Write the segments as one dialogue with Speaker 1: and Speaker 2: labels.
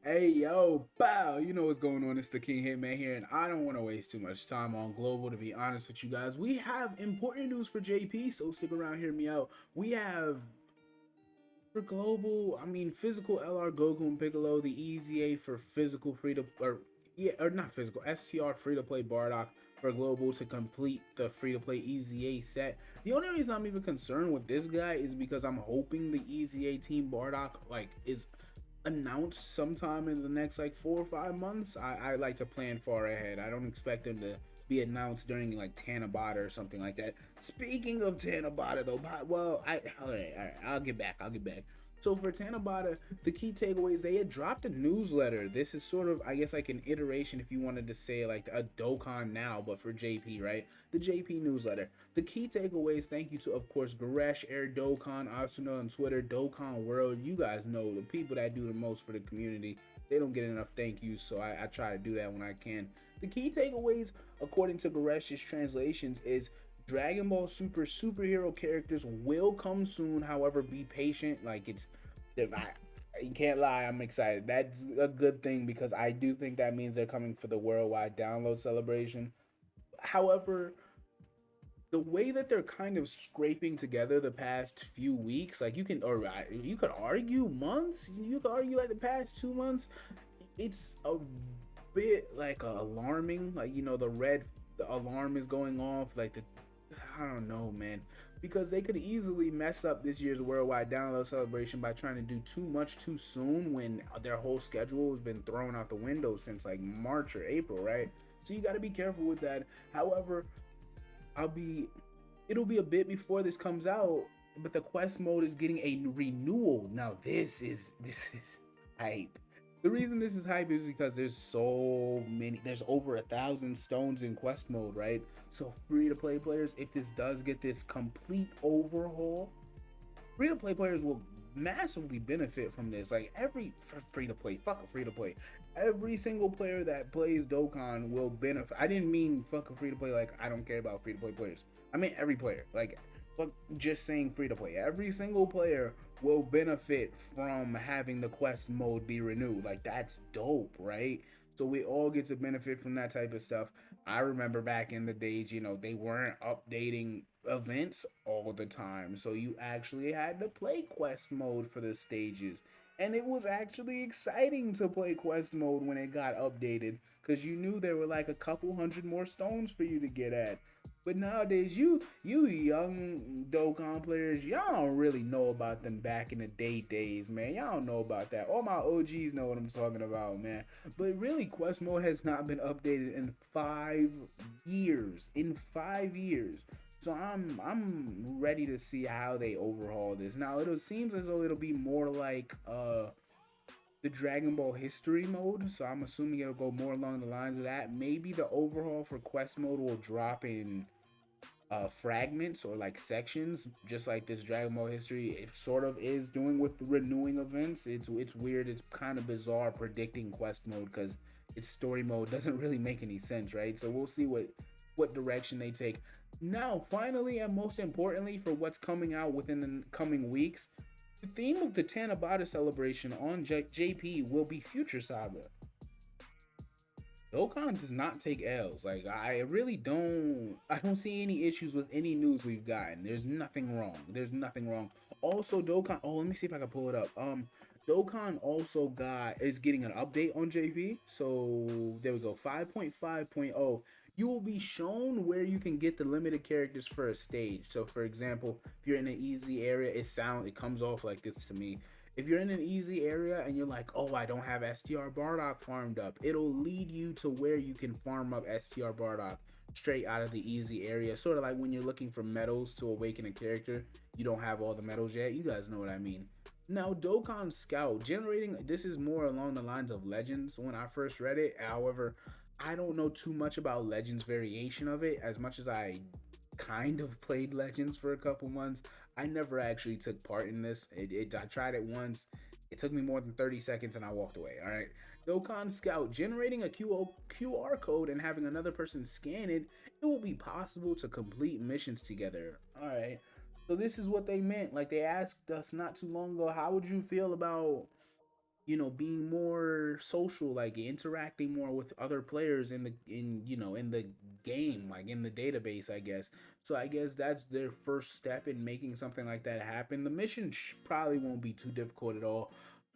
Speaker 1: Hey yo, bow! You know what's going on? It's the King Hitman here, and I don't want to waste too much time on Global. To be honest with you guys, we have important news for JP, so stick around, hear me out. We have for Global, physical LR Goku and Piccolo, the EZA for physical free to or not physical STR free to play Bardock for Global to complete the free to play EZA set. The only reason I'm even concerned with this guy is because I'm hoping the EZA team Bardock is announced sometime in the next like 4 or 5 months. I like to plan far ahead. I don't expect them to be announced during like Tanabata or something like that. Speaking of Tanabata though, well, all right, I'll get back. So for Tanabata, the key takeaways, they had dropped a newsletter. This is sort of, I guess, like an iteration, if you wanted to say like a Dokkan now, but for JP, right? The JP newsletter. The key takeaways, thank you to, of course, Garesh, Air Dokkan, Asuna on Twitter, Dokkan World. You guys know the people that do the most for the community. They don't get enough thank yous, so I try to do that when I can. The key takeaways, according to Garesh's translations, is Dragon Ball Super superhero characters will come soon. However, be patient. You can't lie, I'm excited. That's a good thing because I do think that means they're coming for the worldwide download celebration. However, the way that they're kind of scraping together the past few weeks, like you could argue months, you could argue like the past 2 months, it's a bit like alarming. Like the alarm is going off. I don't know, man, because they could easily mess up this year's worldwide download celebration by trying to do too much too soon when their whole schedule has been thrown out the window since like March or April, right? So you got to be careful with that. However, I'll be it'll be a bit before this comes out, but the quest mode is getting a renewal. Now this is hype. The reason this is hype is because there's over 1,000 stones in quest mode, right? So free to play players, if this does get this complete overhaul, free to play players will massively benefit from this. Like free to play, fuck a free to play. Every single player that plays Dokkan will benefit. I didn't mean fuck a free to play like I don't care about free to play players. I mean every player. Like fuck just saying free to play. Every single player will benefit from having the quest mode be renewed. Like that's dope, right? So we all get to benefit from that type of stuff. I remember back in the days, they weren't updating events all the time. So you actually had to play quest mode for the stages. And it was actually exciting to play quest mode when it got updated because you knew there were like a couple hundred more stones for you to get at. But nowadays, you young Dokkan players, y'all don't really know about them back in the days, man. Y'all don't know about that. All my OGs know what I'm talking about, man. But really, quest mode has not been updated in 5 years. In 5 years. So I'm ready to see how they overhaul this. Now it seems as though it'll be more like the Dragon Ball history mode. So I'm assuming it'll go more along the lines of that. Maybe the overhaul for quest mode will drop in fragments or like sections, just like this Dragon Ball history it sort of is doing with renewing events. It's weird. It's kind of bizarre predicting quest mode because its story mode doesn't really make any sense, right? So we'll see what direction they take. Now, finally, and most importantly, for what's coming out within the coming weeks, the theme of the Tanabata celebration on JP will be Future Saga. Dokkan does not take L's. Like I don't see any issues with any news we've gotten. There's nothing wrong. There's nothing wrong. Also, Dokkan. Oh, let me see if I can pull it up. Dokkan also is getting an update on JP. So there we go. 5.5.0. You will be shown where you can get the limited characters for a stage. So for example, if you're in an easy area, it comes off like this to me. If you're in an easy area and you're like, oh, I don't have STR Bardock farmed up, it'll lead you to where you can farm up STR Bardock straight out of the easy area. Sort of like when you're looking for medals to awaken a character, you don't have all the medals yet. You guys know what I mean. Now, Dokkan Scout this is more along the lines of Legends when I first read it. However, I don't know too much about Legends variation of it as much as I kind of played Legends for a couple months. I never actually took part in this. I tried it once. It took me more than 30 seconds and I walked away. All right. Dokkan Scout, generating a QR code and having another person scan it, it will be possible to complete missions together. All right. So this is what they meant. Like they asked us not too long ago, how would you feel about being more social, like interacting more with other players in the game, like in the database, I guess. So I guess that's their first step in making something like that happen. The mission probably won't be too difficult at all.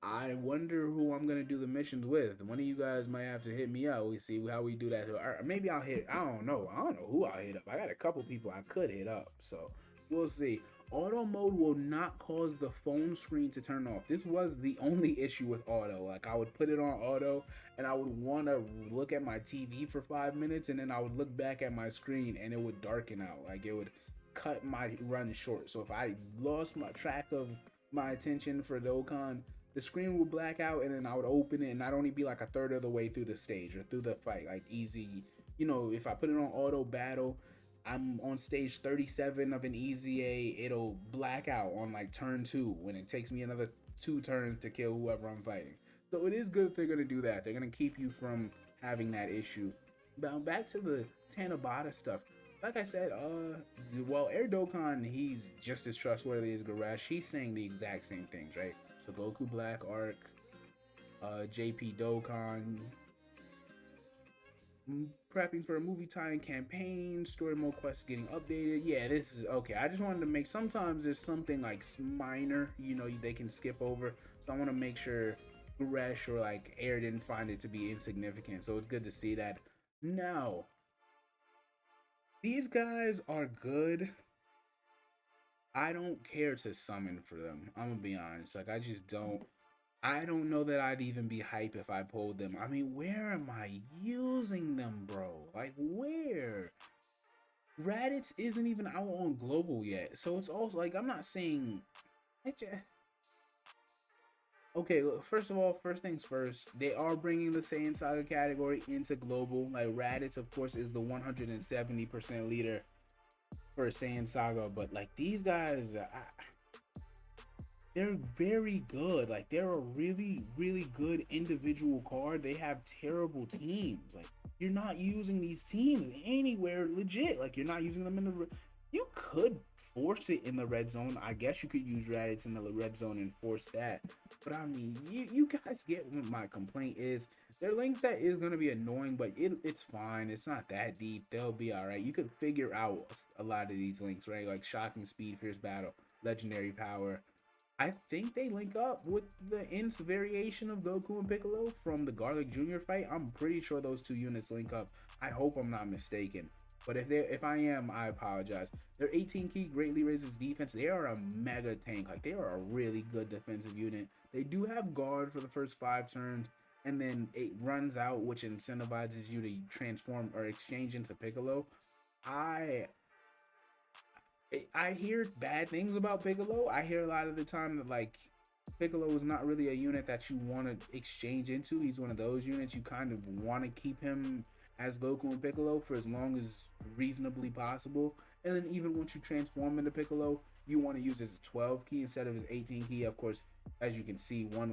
Speaker 1: I wonder who I'm gonna do the missions with. One of you guys might have to hit me up. We see how we do that. Or maybe I'll hit. I don't know. I don't know who I'll hit up. I got a couple people I could hit up. So we'll see. Auto mode will not cause the phone screen to turn off. This was the only issue with auto. Like I would put it on auto and I would want to look at my TV for 5 minutes and then I would look back at my screen and it would darken out. Like it would cut my run short. So if I lost my track of my attention for Dokkan, the screen would black out and then I would open it and I'd only be like a third of the way through the stage or through the fight, like easy. If I put it on auto battle, I'm on stage 37 of an easy A, it'll black out on like turn 2 when it takes me another 2 turns to kill whoever I'm fighting. So it is good if they're going to do that. They're going to keep you from having that issue. Now back to the Tanabata stuff. Like I said, well, Air Dokkan, he's just as trustworthy as Goresh. He's saying the exact same things, right? So Goku Black Arc, JP Dokkan, prepping for a movie tie-in campaign, story mode quests getting updated. Yeah, this is okay. I just wanted to make, sometimes there's something like minor, they can skip over. So I want to make sure Gresh or like Air didn't find it to be insignificant. So it's good to see that. Now, these guys are good. I don't care to summon for them. I'm gonna be honest. Like I just don't. I don't know that I'd even be hype if I pulled them. I mean, where am I using them, bro? Like, where? Raditz isn't even out on global yet. So it's also like, I'm not saying. Okay, look, first of all, first things first, they are bringing the Saiyan Saga category into global. Like, Raditz, of course, is the 170% leader for Saiyan Saga. But, like, these guys, they're very good. Like they're a really, really good individual card. They have terrible teams. Like you're not using these teams anywhere legit. Like you're not using them in the. You could force it in the red zone. I guess you could use Raditz in the red zone and force that. But I mean, you guys get what my complaint is. Their link set is gonna be annoying, but it's fine. It's not that deep. They'll be all right. You could figure out a lot of these links, right? Like shocking speed, fierce battle, legendary power. I think they link up with the In's variation of Goku and Piccolo from the Garlic Jr. fight. I'm pretty sure those two units link up. I hope I'm not mistaken. But if I am, I apologize. Their 18 key greatly raises defense. They are a mega tank. Like they are a really good defensive unit. They do have guard for the first 5 turns, and then it runs out, which incentivizes you to transform or exchange into Piccolo. I I hear bad things about Piccolo. I hear a lot of the time that like Piccolo is not really a unit that you want to exchange into. He's one of those units you kind of want to keep him as Goku and Piccolo for as long as reasonably possible. And then even once you transform into Piccolo, you want to use his 12 key instead of his 18 key. Of course, as you can see, one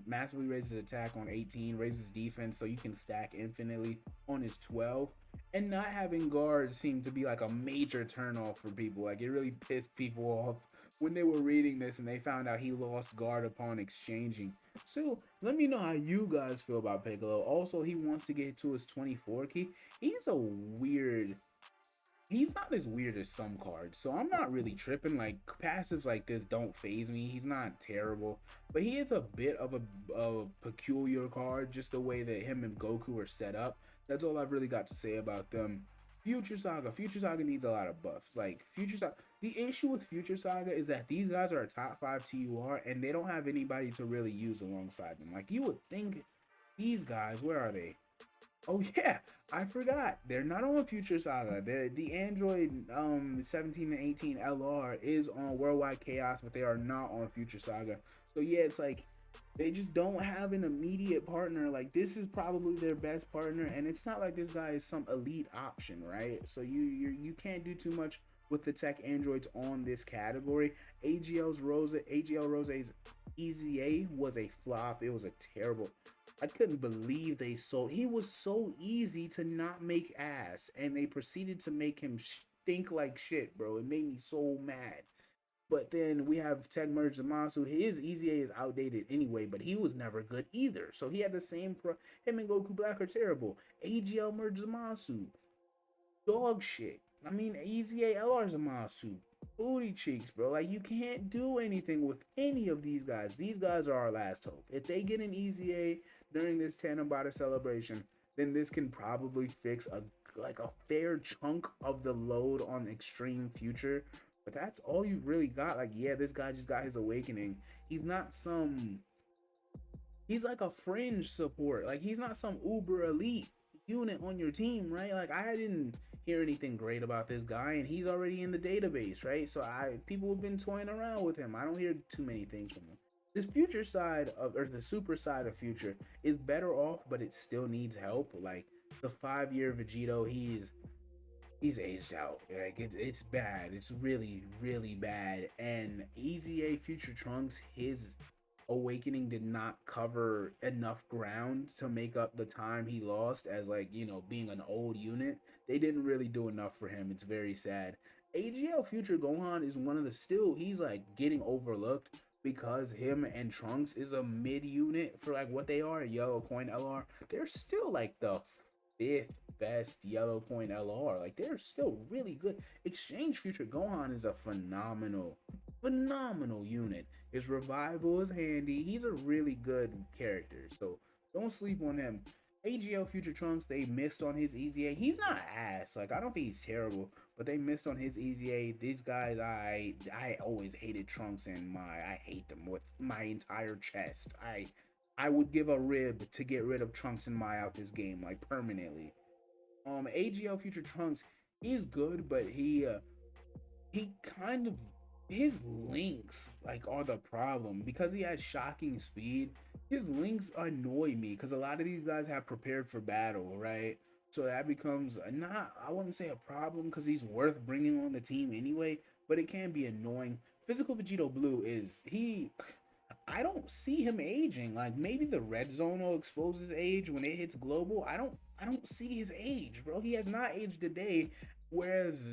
Speaker 1: massively raises attack on 18, raises defense, so you can stack infinitely on his 12. And not having guard seemed to be like a major turnoff for people. Like it really pissed people off when they were reading this and they found out he lost guard upon exchanging. So let me know how you guys feel about Piccolo. Also, he wants to get to his 24 key. He's a weird. He's not as weird as some cards, so I'm not really tripping. Like passives like this don't phase me. He's not terrible, but he is a bit of a peculiar card, just the way that him and Goku are set up. That's all I've really got to say about them. Future Saga needs a lot of buffs. Like Future Saga, the issue with Future Saga is that these guys are a top 5 TUR and they don't have anybody to really use alongside them. Like you would think these guys, where are they? Oh yeah, I forgot. They're not on Future Saga. The Android 17 and 18 LR is on Worldwide Chaos, but they are not on Future Saga. So yeah, it's like they just don't have an immediate partner. Like this is probably their best partner, and it's not like this guy is some elite option, right? So you can't do too much with the tech androids on this category. AGL Rose's Easy A was a flop. It was a terrible. I couldn't believe they sold. He was so easy to not make ass, and they proceeded to make him stink like shit, bro. It made me so mad. But then we have Tech Merge Zamasu. His EZA is outdated anyway, but he was never good either. So he had the same him and Goku Black are terrible. AGL Merge Zamasu, dog shit. I mean, EZA LR Zamasu, booty cheeks, bro. Like, you can't do anything with any of these guys. These guys are our last hope. If they get an EZA during this Tanabata celebration, then this can probably fix a fair chunk of the load on Extreme Future. But that's all you really got. Like, yeah, this guy just got his awakening. He's not some. He's like a fringe support. Like, he's not some uber elite unit on your team, right? Like, I didn't hear anything great about this guy, and he's already in the database, right? So people have been toying around with him. I don't hear too many things from him. This future side of, or the super side of future is better off, but it still needs help. Like, the 5-year Vegito, he's aged out. Like, it's bad. It's really, really bad. And EZA Future Trunks, his awakening did not cover enough ground to make up the time he lost as, like, being an old unit. They didn't really do enough for him. It's very sad. AGL Future Gohan is one of the, still, he's like getting overlooked because him and Trunks is a mid unit for like what they are. Yellow Coin LR, they're still like the 5th best Yellow Coin LR. Like, they're still really good. Exchange Future Gohan is a phenomenal unit. His revival is handy. He's a really good character, so don't sleep on him. AGL Future Trunks, they missed on his EZA. He's not ass. Like, I don't think he's terrible, but they missed on his EZA. These guys, I always hated Trunks, and I hate them with my entire chest. I would give a rib to get rid of Trunks and Mai out this game, like, permanently. AGL Future Trunks is good, but he kind of, his links like are the problem because he has shocking speed. His links annoy me because a lot of these guys have prepared for battle, right? So that becomes not, I wouldn't say a problem because he's worth bringing on the team anyway, but it can be annoying. Physical Vegito Blue is I don't see him aging. Like, maybe the red zone will expose his age when it hits global. I don't see his age, bro. He has not aged a day, whereas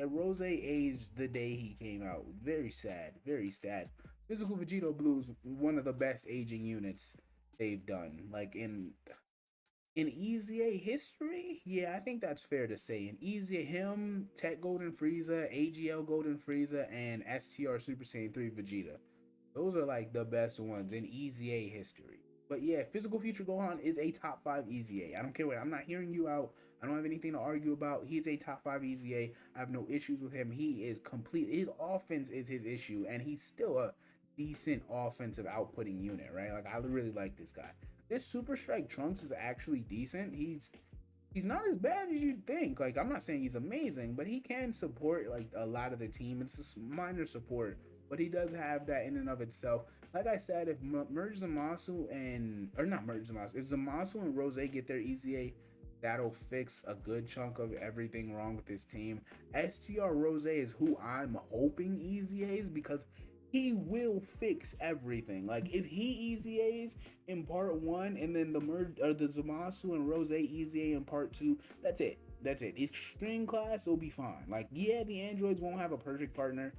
Speaker 1: Rose aged the day he came out. Very sad, very sad. Physical Vegito Blue is one of the best aging units they've done. Like, in EZA history, yeah, I think that's fair to say. In EZA, him, Tech Golden Frieza, AGL Golden Frieza, and STR Super Saiyan 3 Vegeta. Those are like the best ones in EZA history. But yeah, Physical Future Gohan is a top 5 EZA. I don't care what, I'm not hearing you out. I don't have anything to argue about. He's a top 5 EZA. I have no issues with him. He is complete. His offense is his issue, and he's still a decent offensive outputting unit, right? Like, I really like this guy. This Super Strike Trunks is actually decent. He's not as bad as you'd think. Like, I'm not saying he's amazing, but he can support like a lot of the team. It's a minor support, but he does have that in and of itself. Like I said, if Merge Zamasu and, or not Merge Zamasu, if Zamasu and Rose get their EZA, that'll fix a good chunk of everything wrong with this team. STR Rose is who I'm hoping EZAs because he will fix everything. Like, if he EZAs in part 1 and then the merge or the Zamasu and Rose EZA in part 2, that's it. That's it. His stream class will be fine. Like, yeah, the androids won't have a perfect partner.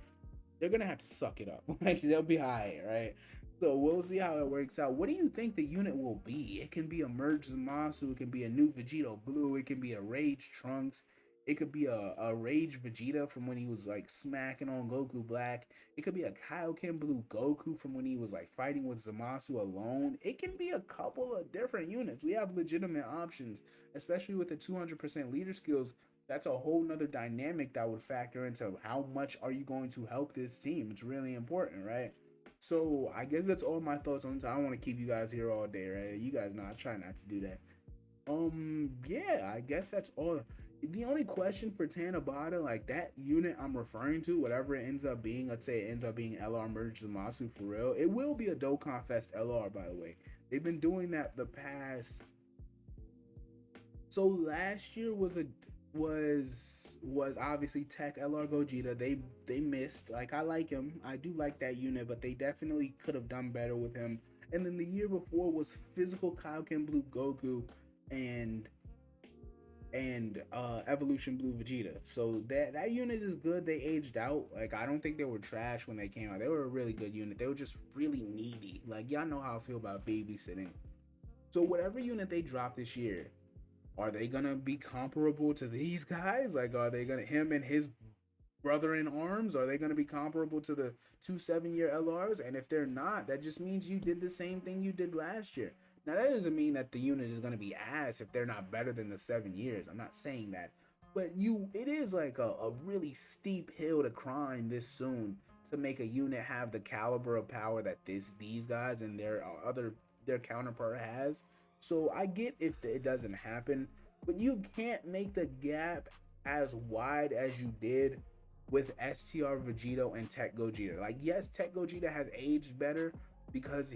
Speaker 1: They're gonna have to suck it up. Like, they'll be high, right? So we'll see how it works out. What do you think the unit will be? It can be a merge Zamasu, it can be a new Vegito Blue, it can be a Rage Trunks, it could be a Rage Vegeta from when he was like smacking on Goku Black. It could be a Kaioken Blue Goku from when he was like fighting with Zamasu alone. It can be a couple of different units. We have legitimate options, especially with the 200% leader skills. That's a whole nother dynamic that would factor into how much are you going to help this team. It's really important, right? So I guess that's all my thoughts on this. I don't want to keep you guys here all day, right? You guys know I try not to do that. Yeah, I guess that's all. The only question for Tanabata, like that unit I'm referring to, whatever it ends up being, let's say it ends up being LR Merge Zamasu for real. It will be a Dokkan Fest LR, by the way. They've been doing that the past. So last year was obviously Tech LR Gogeta. They missed. Like, I like him. I do like that unit, but they definitely could have done better with him. And then the year before was Physical Kaioken Blue Goku and and Evolution Blue Vegeta. So that unit is good. They aged out. Like, I don't think they were trash when they came out. They were a really good unit. They were just really needy. Like, y'all know how I feel about babysitting. So whatever unit they drop this year, are they gonna be comparable to these guys? Like, are they gonna him and his brother in arms? Are they gonna be comparable to the 2 7-year LRs? And if they're not, that just means you did the same thing you did last year. Now that doesn't mean that the unit is gonna be ass if they're not better than the 7 years. I'm not saying that, but it is like a really steep hill to climb this soon to make a unit have the caliber of power that these guys and their counterpart has. So I get if it doesn't happen, but you can't make the gap as wide as you did with STR Vegito and Tech Gogeta. Like, yes, Tech Gogeta has aged better because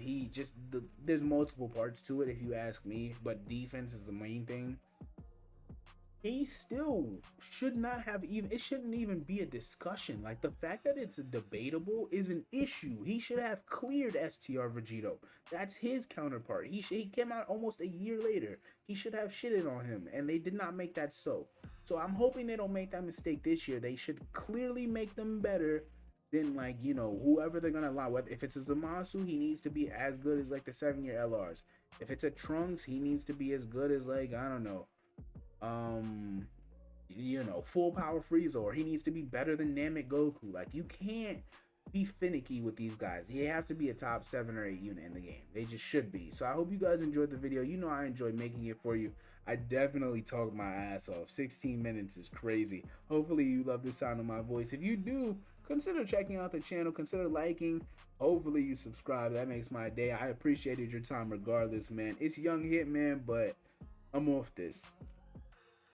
Speaker 1: there's multiple parts to it if you ask me, but defense is the main thing. He still should not have even, it shouldn't even be a discussion. Like, the fact that it's debatable is an issue. He should have cleared STR Vegito. That's his counterpart. He came out almost a year later. He should have shitted on him, and they did not make that so. So I'm hoping they don't make that mistake this year. They should clearly make them better than, like, whoever they're gonna allow. If it's a Zamasu, he needs to be as good as like the 7-year LRs. If it's a Trunks, he needs to be as good as, like, I don't know, full power Frieza, or he needs to be better than Namek Goku. Like, you can't be finicky with these guys. They have to be a top 7 or 8 unit in the game. They just should be. So I hope you guys enjoyed the video. You know I enjoyed making it for you. I definitely talked my ass off. 16 minutes is crazy. Hopefully you love the sound of my voice. If you do, consider checking out the channel. Consider liking. Hopefully you subscribe. That makes my day. I appreciated your time regardless, man. It's Young Hitman, but I'm off this.